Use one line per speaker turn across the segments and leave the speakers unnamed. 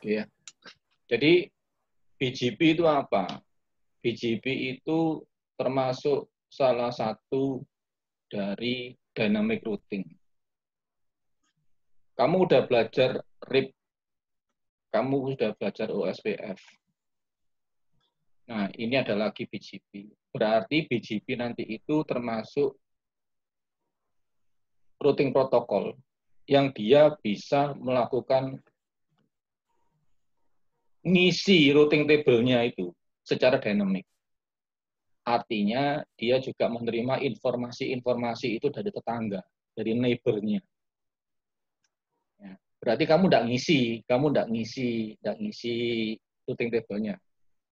Ya. Jadi BGP itu apa? BGP itu termasuk salah satu dari dynamic routing. Kamu udah belajar RIP, kamu sudah belajar OSPF. Nah, ini ada lagi BGP. Berarti BGP nanti itu termasuk routing protokol yang dia bisa melakukan ngisi routing table-nya itu secara dynamic. Artinya dia juga menerima informasi-informasi itu dari tetangga, dari neighbor-nya. Ya, berarti kamu tidak ngisi routing table-nya.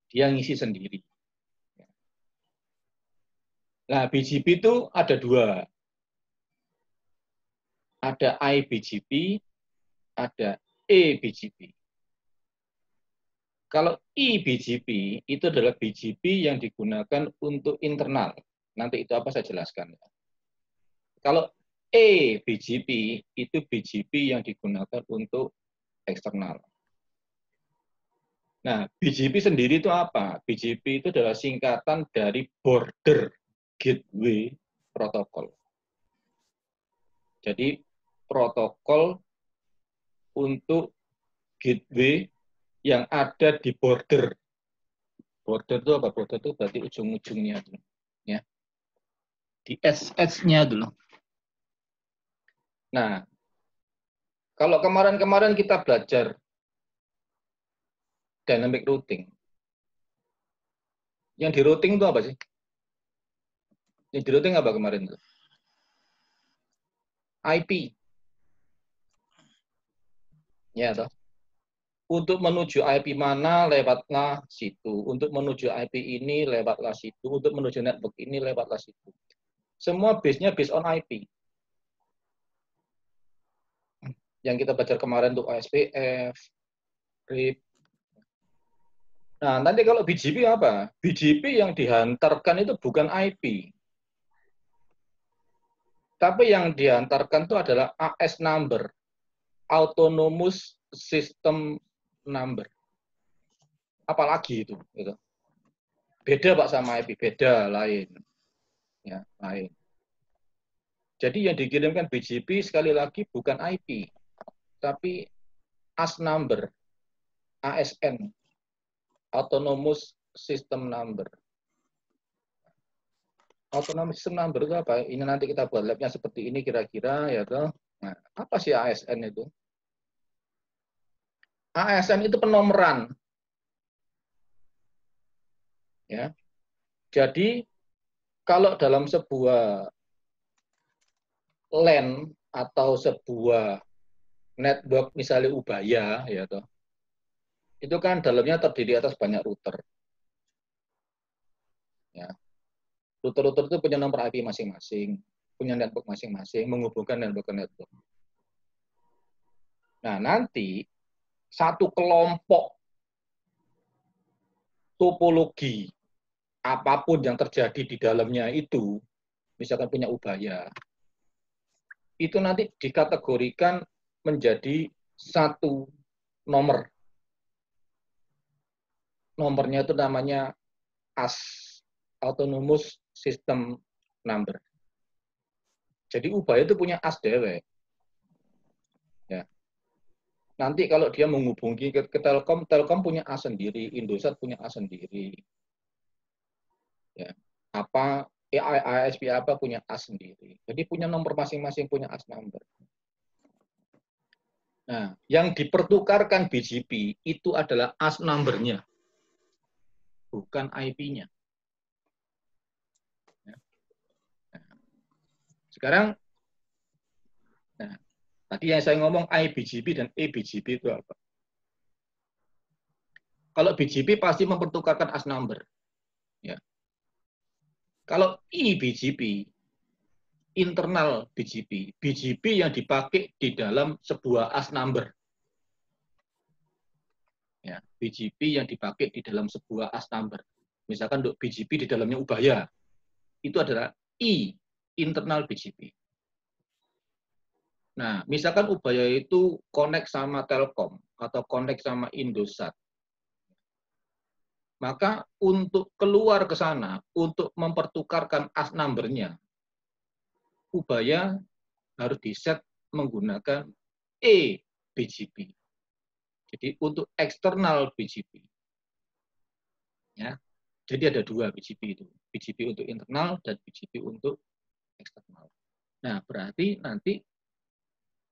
Dia ngisi sendiri. Nah, BGP itu ada dua. Ada iBGP, ada eBGP. Kalau eBGP itu adalah BGP yang digunakan untuk internal. Nanti itu apa saya jelaskan. Kalau eBGP itu BGP yang digunakan untuk eksternal. Nah, BGP sendiri itu apa? BGP itu adalah singkatan dari Border Gateway Protocol. Jadi protokol untuk gateway yang ada di border. Border itu apa? Border itu berarti ujung-ujungnya dulu. Ya. Di edge-nya dulu. Nah, kalau kemarin-kemarin kita belajar dynamic routing. Yang di routing itu apa sih? Yang di routing apa kemarin itu? IP. Ya, toh. Untuk menuju IP mana, lewatlah situ. Untuk menuju IP ini, lewatlah situ. Untuk menuju network ini, lewatlah situ. Semua base-nya based on IP. Yang kita belajar kemarin untuk OSPF, RIP. Nah, nanti kalau BGP apa? BGP yang dihantarkan itu bukan IP. Tapi yang dihantarkan itu adalah AS number. Autonomous System Number. Apalagi itu. Gitu. Beda Pak sama IP, beda, lain. Ya, lain. Jadi yang dikirimkan BGP sekali lagi bukan IP, tapi AS number, ASN, Autonomous System Number. Autonomous System Number itu apa? Ini nanti kita buat labnya seperti ini kira-kira, ya toh. Nah, apa sih ASN itu? ASN itu penomoran. Ya. Jadi kalau dalam sebuah LAN atau sebuah network misalnya Ubaya, ya toh, itu kan dalamnya terdiri atas banyak router. Ya. Router-router itu punya nomor IP masing-masing, punya network masing-masing, menghubungkan network ke network. Nah, nanti satu kelompok topologi apapun yang terjadi di dalamnya itu, misalkan punya Ubaya, itu nanti dikategorikan menjadi satu nomor. Nomornya itu namanya AS, Autonomous System Number. Jadi Ubaya itu punya AS dewek. Ya. Nanti kalau dia menghubungi ke Telkom, Telkom punya AS sendiri, Indosat punya AS sendiri. Ya. Apa ISP apa punya AS sendiri. Jadi punya nomor masing-masing, punya AS number. Nah, yang dipertukarkan BGP itu adalah AS number-nya, bukan IP-nya. Sekarang, nah, tadi yang saya ngomong iBGP dan eBGP itu apa? Kalau BGP pasti mempertukarkan AS number. Ya. Kalau eBGP, internal BGP, BGP yang dipakai di dalam sebuah AS number. Ya, BGP yang dipakai di dalam sebuah AS number. Misalkan untuk BGP di dalamnya Ubaya, itu adalah internal BGP. Nah, misalkan Ubaya itu connect sama Telkom. atau connect sama Indosat. Maka untuk keluar ke sana, untuk mempertukarkan AS number-nya, Ubaya harus di-set menggunakan eBGP. Jadi untuk eksternal BGP. Ya. Jadi ada dua BGP itu. BGP untuk internal dan BGP untuk eksternal. Nah, berarti nanti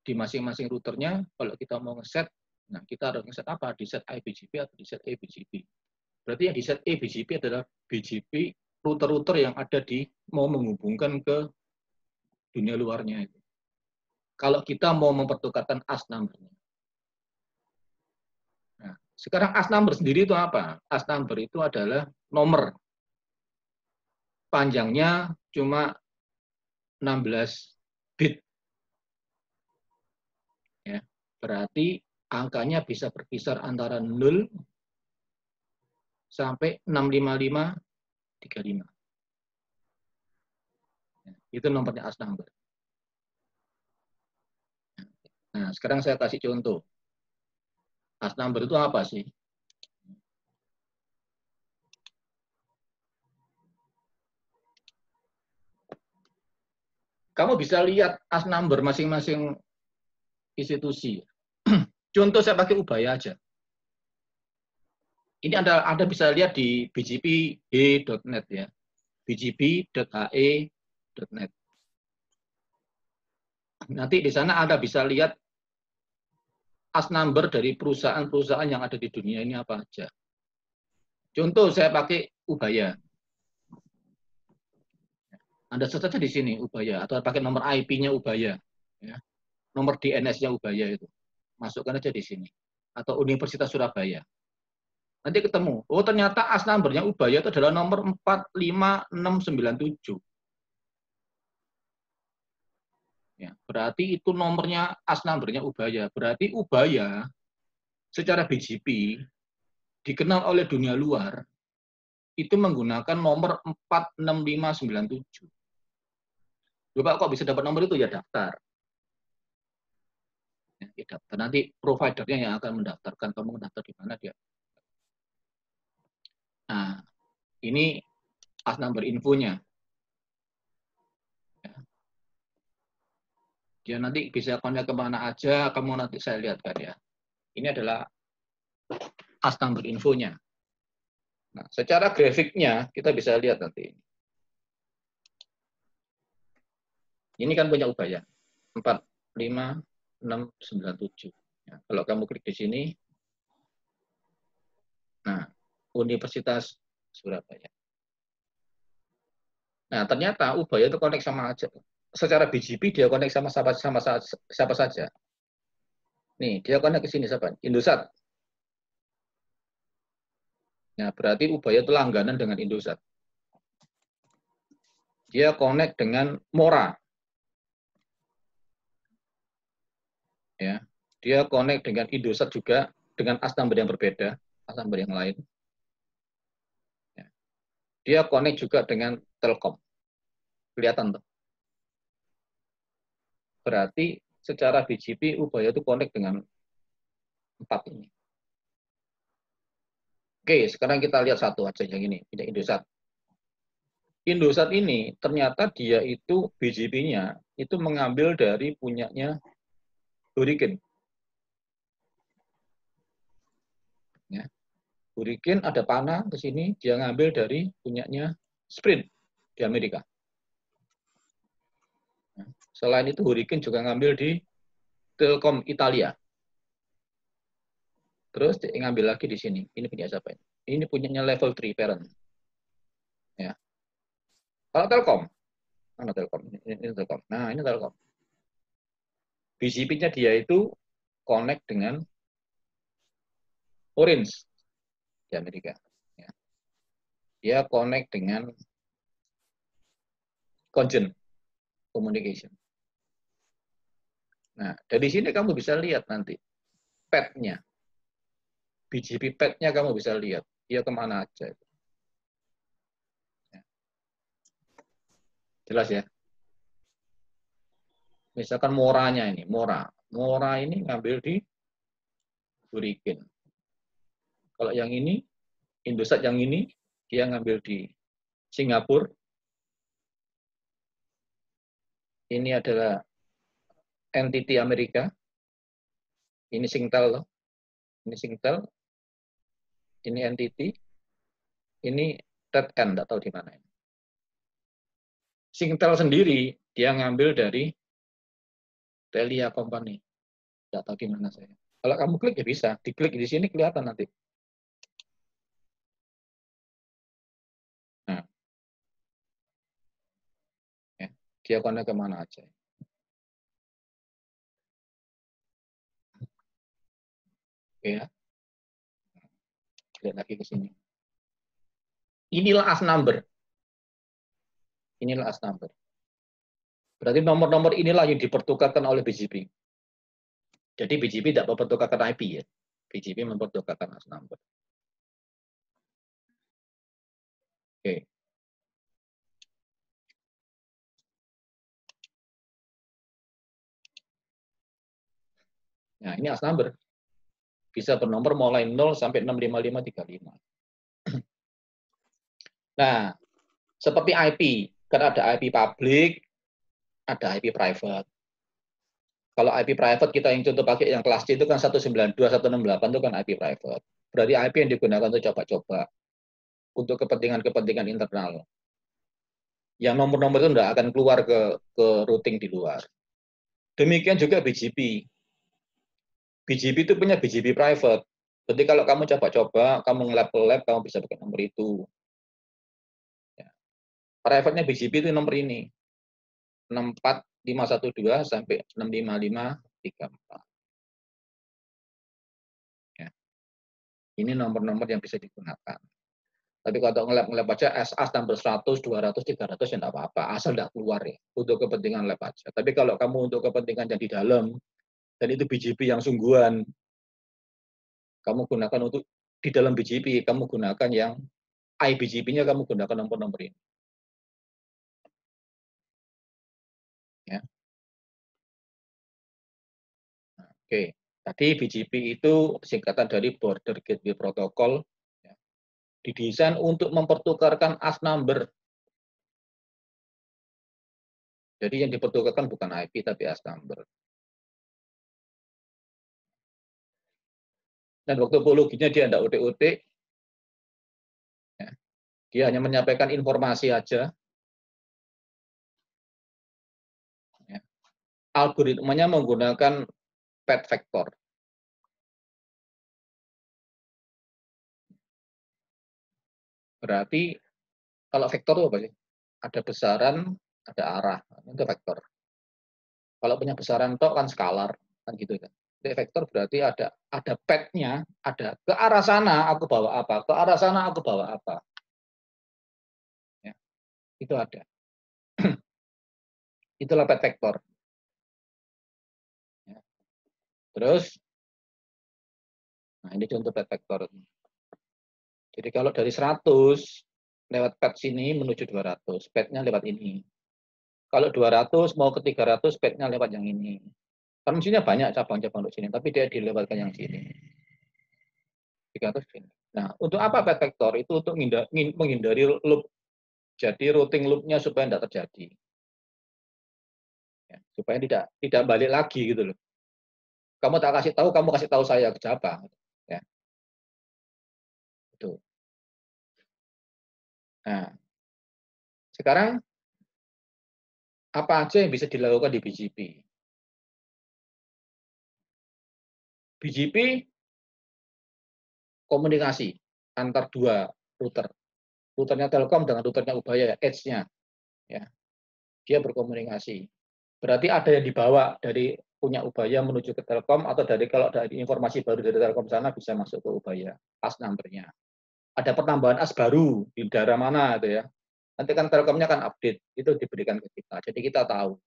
di masing-masing routernya, kalau kita mau ngeset, nah kita harus ngeset apa? Di set iBGP atau di set eBGP. Berarti yang di set eBGP adalah BGP router-router yang ada di mau menghubungkan ke dunia luarnya itu. Kalau kita mau mempertukarkan AS number-nya. Nah, sekarang AS number sendiri itu apa? AS number itu adalah nomor. Panjangnya cuma 16 bit. Ya, berarti angkanya bisa berkisar antara 0 sampai 65535. Itu nomornya AS number. Nah, sekarang saya kasih contoh. AS number itu apa sih? Kamu bisa lihat AS number masing-masing institusi. Contoh saya pakai Ubaya aja. Ini Anda bisa lihat di bgp.he.net ya. bgp.he.net. Nanti di sana Anda bisa lihat AS number dari perusahaan-perusahaan yang ada di dunia ini apa aja. Contoh saya pakai Ubaya. Anda search saja di sini Ubaya atau pakai nomor IP-nya Ubaya, ya. Nomor DNS-nya Ubaya itu. Masukkan aja di sini. Atau Universitas Surabaya. Nanti ketemu, oh ternyata AS number-nya Ubaya itu adalah nomor 45697. Ya, berarti itu nomornya AS number-nya Ubaya. Berarti Ubaya secara BGP dikenal oleh dunia luar itu menggunakan nomor 46597. Bapak kok bisa dapat nomor itu? Ya daftar. Ya, daftar. Nanti providernya yang akan mendaftarkan. Kamu mendaftar di mana dia. Nah, ini AS number infonya. Ya. Dia nanti bisa connect kemana aja, kamu nanti saya lihatkan ya. Ini adalah AS number infonya. Nah, secara grafiknya kita bisa lihat nanti. Ini kan punya Ubaya. 45697. Ya, kalau kamu klik di sini, nah, Universitas Surabaya. Nah, ternyata Ubaya itu connect sama aja. Secara BGP dia connect sama siapa saja. Nih, dia connect ke sini siapa? Indosat. Nah, berarti Ubaya itu langganan dengan Indosat. Dia connect dengan Mora. Ya. Dia connect dengan Indosat juga dengan AS number yang berbeda, AS number yang lain. Ya. Dia connect juga dengan Telkom. Kelihatan tuh. Berarti secara BGP Ubaya itu connect dengan 4 ini. Oke, sekarang kita lihat satu aja yang ini, punya Indosat. Indosat ini ternyata dia itu BGP-nya itu mengambil dari punyanya Hurricane. Ya. Hurricane ada panah ke sini, dia ngambil dari punyanya Sprint di Amerika. Selain itu Hurricane juga ngambil di Telkom Italia. Terus dia ngambil lagi di sini. Ini punya siapa ini? Ini punyanya level 3 parent. Ya. Kalau Telkom, mana Telkom? Ini Telkom. Nah, ini Telkom. BGP-nya dia itu connect dengan Orange di Amerika. Ya. Dia connect dengan Cogent Communication. Nah, dari sini kamu bisa lihat nanti pad-nya. BGP pad-nya kamu bisa lihat. Dia kemana aja. Ya. Jelas ya? Misalkan Moranya ini. Mora ini ngambil di Hurricane. Kalau yang ini, Indosat yang ini, dia ngambil di Singapura. Ini adalah entity Amerika. Ini Singtel. Ini Singtel. Ini entity. Ini Red End, nggak tahu di mana. Singtel sendiri, dia ngambil dari Telia Company. Nggak tahu di mana saya. Kalau kamu klik ya bisa. Diklik di sini kelihatan nanti. Nah, ya, dia konek kemana aja. Oke ya. Lihat lagi ke sini. Inilah as number. Inilah as number. Berarti nomor-nomor inilah yang dipertukarkan oleh BGP. Jadi BGP tidak mempertukarkan IP ya. BGP mempertukarkan as number. Oke. Nah, ini as number. Bisa bernomor mulai 0 sampai 65535. Nah, seperti IP, kan ada IP public, ada IP private. Kalau IP private kita yang contoh pakai yang kelas C itu kan 192, 168 itu kan IP private. Berarti IP yang digunakan untuk coba-coba untuk kepentingan-kepentingan internal. Yang nomor-nomor itu tidak akan keluar ke routing di luar. Demikian juga BGP. BGP itu punya BGP private. Jadi kalau kamu coba-coba, kamu nge-lab, kamu bisa pakai nomor itu. Ya. Private-nya BGP itu nomor ini. 64512 sampai 65534. Ya. Ini nomor-nomor yang bisa digunakan. Tapi kalau nge-lab aja SAS number 100, 200, 300 ya enggak apa-apa, asal enggak keluar ya, untuk kepentingan lab aja. Tapi kalau kamu untuk kepentingan yang di dalam, dan itu BGP yang sungguhan, kamu gunakan untuk di dalam BGP, kamu gunakan yang iBGP-nya kamu gunakan nomor-nomor ini. Ya. Nah, oke, tadi BGP itu singkatan dari Border Gateway Protocol, ya. Didesain untuk mempertukarkan as number. Jadi yang dipertukarkan bukan IP tapi as number. Dan waktu topologinya dia tidak utik-utik, ya. Dia hanya menyampaikan informasi aja. Ya. Algoritmanya menggunakan path vector. Berarti kalau vektor itu apa sih? Ada besaran, ada arah, itu vektor. Kalau punya besaran tok kan skalar, kan gitu kan. Jadi vektor berarti ada path-nya, ada ke arah sana aku bawa apa, ke arah sana aku bawa apa. Ya, itu ada. Itulah path vektor. Ya. Terus, nah ini contoh path vektor. Jadi kalau dari 100 lewat path sini menuju 200, path-nya lewat ini. Kalau 200 mau ke 300, path-nya lewat yang ini. Kan mestinya banyak cabang-cabang untuk sini, tapi dia dilewatkan yang sini. 300 sini. Nah, untuk apa path vector? Itu untuk menghindari loop. Jadi routing loop-nya supaya tidak terjadi. Ya, supaya tidak balik lagi gitu loh. Kamu tak kasih tahu, kamu kasih tahu saya ke Java. Ya, itu. Nah, sekarang apa aja yang bisa dilakukan di BGP? BGP komunikasi antar dua router. Routernya Telkom dengan routernya Ubaya, edge-nya. Ya, dia berkomunikasi. Berarti ada yang dibawa dari punya Ubaya menuju ke Telkom, atau kalau dari informasi baru dari Telkom sana bisa masuk ke Ubaya, as number-nya. Ada pertambahan as baru di daerah mana itu ya. Nanti kan Telkomnya kan update, itu diberikan ke kita. Jadi kita tahu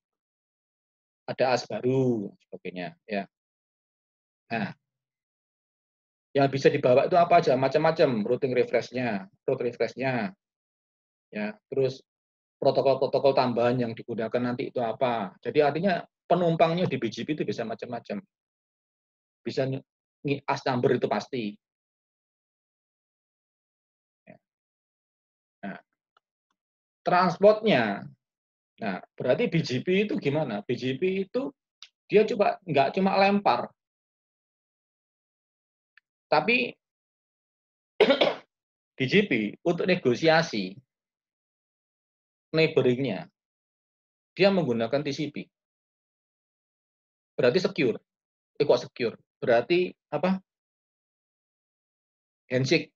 ada as baru sebagainya ya. Nah, yang bisa dibawa itu apa aja? Macam-macam, routing refresh-nya, route refresh-nya. Ya, terus protokol-protokol tambahan yang digunakan nanti itu apa. Jadi artinya penumpangnya di BGP itu bisa macam-macam. Bisa AS number itu pasti. Nah, transportnya, nah berarti BGP itu gimana? BGP itu dia nggak cuma lempar, tapi BGP untuk negosiasi neighboring-nya dia menggunakan TCP. Berarti secure. Kok secure? Berarti apa? Handshake.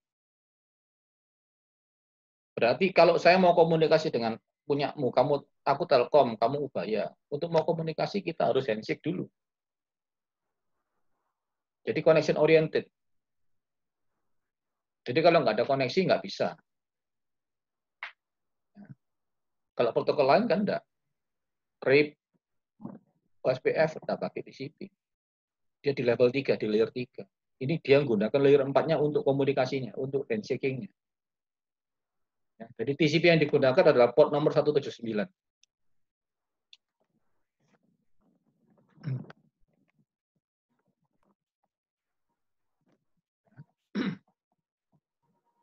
Berarti kalau saya mau komunikasi dengan punyamu, aku Telkom, kamu Ubaya. Untuk mau komunikasi kita harus handshake dulu. Jadi connection oriented. Jadi kalau nggak ada koneksi nggak bisa. Kalau protokol lain kan enggak. RIP, OSPF udah pakai TCP. Dia di level 3, di layer 3. Ini dia menggunakan layer 4-nya untuk komunikasinya, untuk handshaking-nya. Ya, jadi TCP yang digunakan adalah port nomor 179.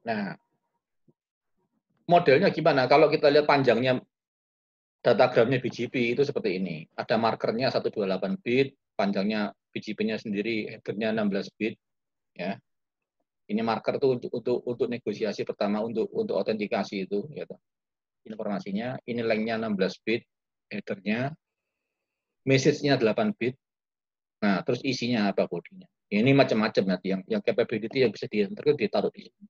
Nah, modelnya gimana? Kalau kita lihat panjangnya datagramnya BGP itu seperti ini. Ada markernya 128 bit, panjangnya BGP-nya sendiri, header-nya 16 bit. Ya, ini marker itu untuk negosiasi pertama untuk autentikasi itu. Gitu. Informasinya, ini length-nya 16 bit, header-nya, message-nya 8 bit. Nah, terus isinya apa kodenya? Ini macam-macam nanti yang capability yang bisa ditaruh di sini.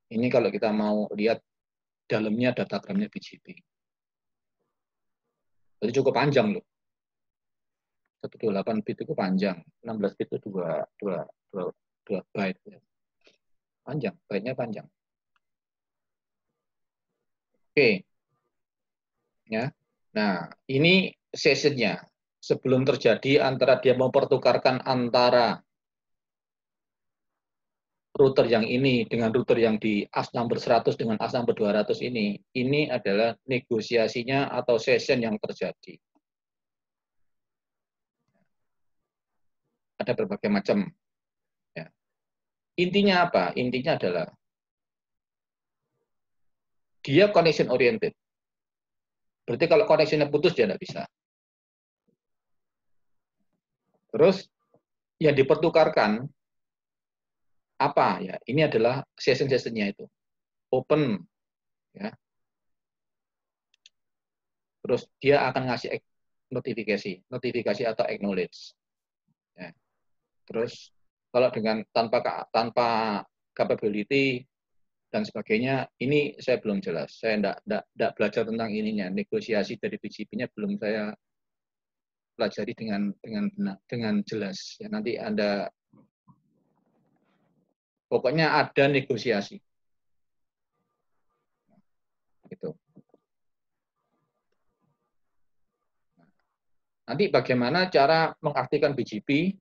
Ini kalau kita mau lihat dalamnya datagramnya BGP. Jadi cukup panjang loh. 128 bit itu panjang, 16 bit itu 2 byte. Panjang, byte-nya panjang. Oke. Ya. Nah, ini sessionnya. Sebelum terjadi antara dia mempertukarkan antara router yang ini dengan router yang di AS number 100 dengan AS number 200 ini adalah negosiasinya atau session yang terjadi. Ada berbagai macam. Ya. Intinya apa? Intinya adalah dia connection oriented. Berarti kalau connectionnya putus dia tidak bisa. Terus yang dipertukarkan apa ya? Ini adalah session-sessionnya itu. Open ya. Terus dia akan ngasih notifikasi atau acknowledge. Ya. Terus kalau dengan tanpa capability dan sebagainya, ini saya belum jelas. Saya enggak belajar tentang ininya, negosiasi dari BGP-nya belum saya pelajari dengan jelas. Ya, nanti Anda pokoknya ada negosiasi. Gitu. Nanti bagaimana cara mengaktifkan BGP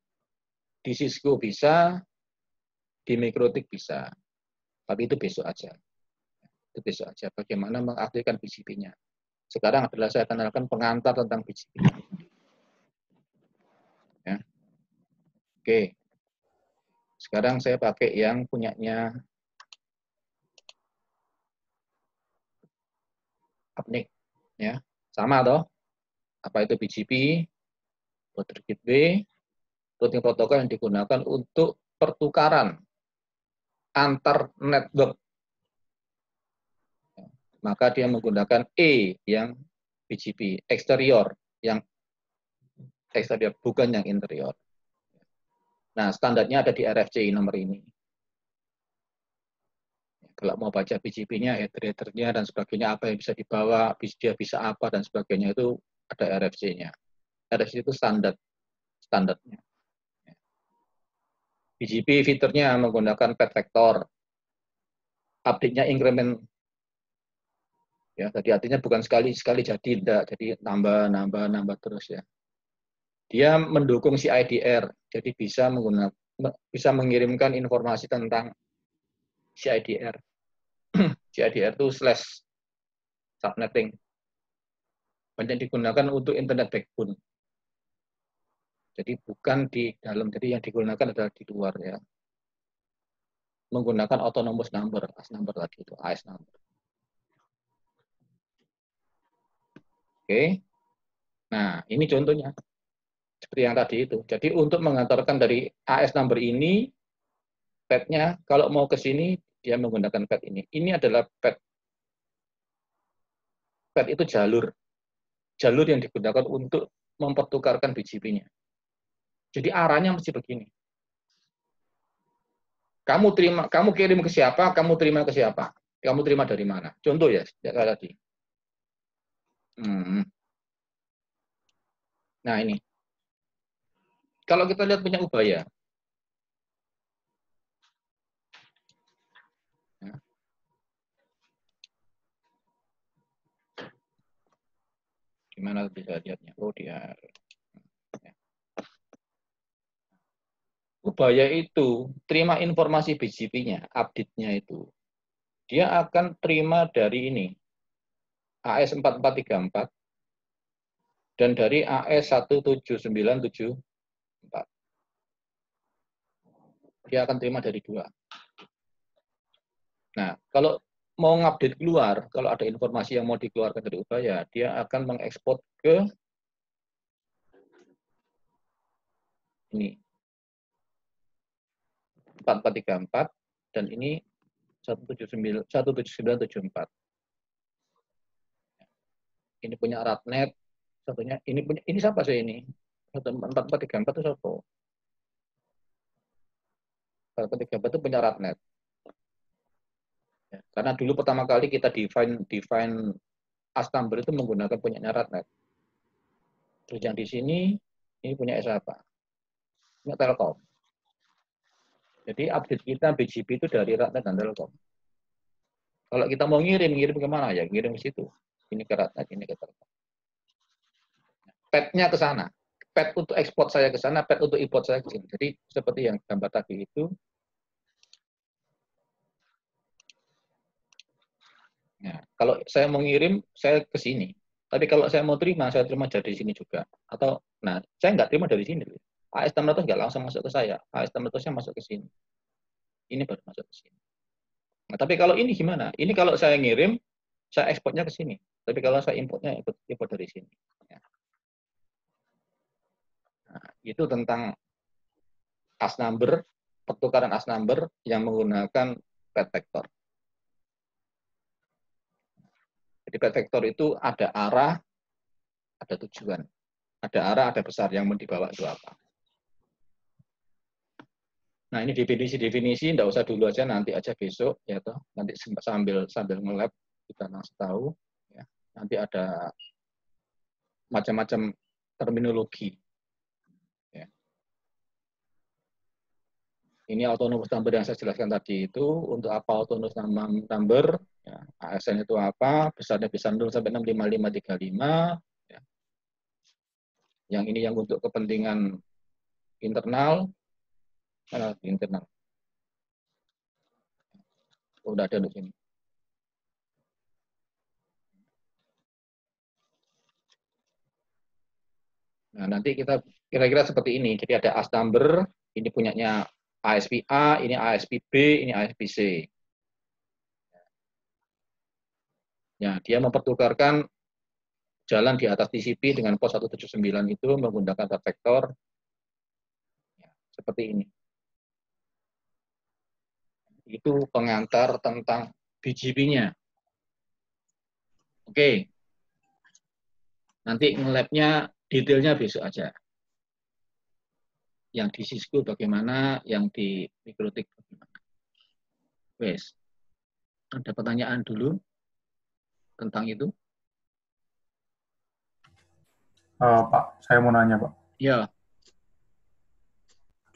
di Cisco bisa, di Mikrotik bisa. Tapi itu besok aja. Itu besok aja. Bagaimana mengaktifkan BGP-nya. Sekarang adalah saya kenalkan pengantar tentang BGP. Ya. Oke. Sekarang saya pakai yang punyanya Apnik. Ya. Sama toh. Apa itu BGP? Border Gateway, routing protokol yang digunakan untuk pertukaran antar network. Maka dia menggunakan E yang BGP, eksterior, yang eksterior, bukan yang interior. Nah, standarnya ada di RFC nomor ini. Kalau mau baca BGP-nya, header-headernya, dan sebagainya, apa yang bisa dibawa, dia bisa apa, dan sebagainya, itu ada RFC-nya. RFC itu standarnya. BGP fiturnya menggunakan path vector. Update-nya increment. Ya, tadi artinya bukan sekali jadi, tidak, jadi nambah terus ya. Dia mendukung CIDR, jadi bisa mengirimkan informasi tentang CIDR. CIDR itu slash subnetting. Banyak digunakan untuk internet backbone. Jadi bukan di dalam, jadi yang digunakan adalah di luar ya. Menggunakan autonomous number, AS number tadi itu, AS number. Oke. Nah, ini contohnya. Seperti yang tadi itu. Jadi untuk mengantarkan dari AS number ini, pad-nya kalau mau ke sini, dia menggunakan pad ini. Ini adalah pad. Pad itu jalur. Jalur yang digunakan untuk mempertukarkan BGP-nya. Jadi arahnya mesti begini. Kamu kirim ke siapa, kamu terima ke siapa. Kamu terima dari mana? Contoh ya, kayak tadi. Nah ini. Kalau kita lihat punya Ubaya. Gimana bisa lihatnya? Oh, dia. Ubaya itu terima informasi BGP-nya, update-nya itu. Dia akan terima dari ini, AS4434 dan dari AS17974. Dia akan terima dari dua. Nah, kalau mau ngupdate keluar, kalau ada informasi yang mau dikeluarkan dari Ubaya, dia akan mengekspor ke ini 4434 dan ini 17974. Ini punya Ratnet, satunya ini siapa sih ini? 4434 itu siapa? 4434 itu punya Ratnet. Ya, karena dulu pertama kali kita define AS number itu menggunakan punya Ratnet. Terus yang di sini ini punya siapa? Punya Telkom. Jadi update kita BGP itu dari Ratnet dan Telkom. Kalau kita mau ngirim kemana ya? Ngirim ke situ. Ini ke Ratnet, ini ke Telkom. Pad-nya ke sana. Pad untuk ekspor saya ke sana, pad untuk import saya ke sini. Jadi seperti yang gambar tadi itu. Nah, kalau saya mau ngirim, saya ke sini. Tapi kalau saya mau terima, saya terima dari sini juga. Atau, nah, saya nggak terima dari sini. AS600 nggak langsung masuk ke saya. AS600-nya masuk ke sini. Ini baru masuk ke sini. Nah, tapi kalau ini gimana? Ini kalau saya ngirim, saya ekspornya ke sini. Tapi kalau saya importnya, import dari sini. Nah, itu tentang AS number, pertukaran AS number yang menggunakan path vector. Jadi path vector itu ada arah, ada tujuan. Ada arah, ada besar yang mau dibawa itu apa. Nah, ini definisi-definisi, enggak usah dulu aja, nanti aja besok ya toh. Nanti sambil nge-lab kita langsung tahu ya. Nanti ada macam-macam terminologi. Ya. Ini autonomous number yang saya jelaskan tadi itu, untuk apa autonomous number, ya, ASN itu apa, besarnya bisa 0 sampai 65535, ya. Yang ini yang untuk kepentingan internal, internal. Udah ada di sini. Nah, nanti kita kira-kira seperti ini. Jadi ada AS number, ini punyanya ASPA, ini ASPB, ini ASPC. Ya, dia mempertukarkan jalan di atas TCP dengan pos 179 itu menggunakan path vector. Ya, seperti ini. Itu pengantar tentang BGP-nya. Oke. Nanti nge-lab-nya detailnya besok aja. Yang di Cisco bagaimana, yang di Mikrotik bagaimana. Wes. Ada pertanyaan dulu tentang itu?
Pak, saya mau nanya, Pak.
Ya.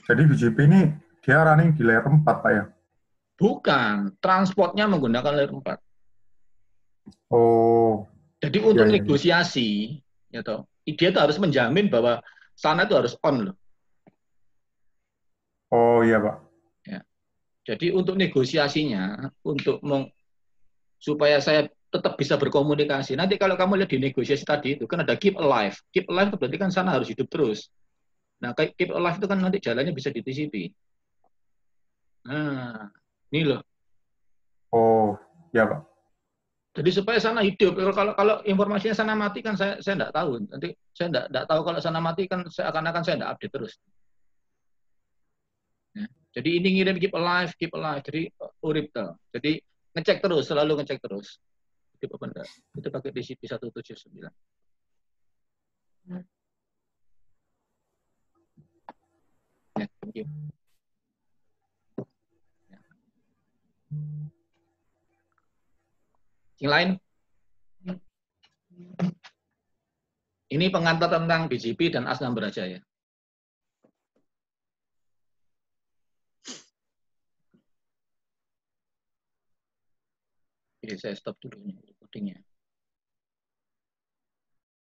Jadi BGP ini dia running di layer 4, Pak ya?
Bukan, transportnya menggunakan layer 4.
Oh.
Jadi untuk
ya.
negosiasi, ya toh, dia tuh harus menjamin bahwa sana itu harus on loh.
Oh iya, Pak.
Ya. Jadi untuk negosiasinya, supaya saya tetap bisa berkomunikasi. Nanti kalau kamu lihat di negosiasi tadi itu kan ada keep alive. Keep alive itu berarti kan sana harus hidup terus. Nah, kayak keep alive itu kan nanti jalannya bisa di TCP. Nah, ini loh.
Oh, ya Pak.
Jadi supaya sana hidup. Kalau informasinya sana mati kan saya enggak tahu. Nanti saya enggak tahu kalau sana mati kan seakan-akan saya enggak update terus. Ya. Jadi ini ngirim keep alive, keep alive. Jadi urip tuh. Jadi ngecek terus, selalu ngecek terus. Hidup apa enggak? Itu pakai TCP 179. Ya, thank you. Ya. Yang lain? Ini pengantar tentang BGP dan AS number aja ya. Oke, saya stop dulu recordingnya.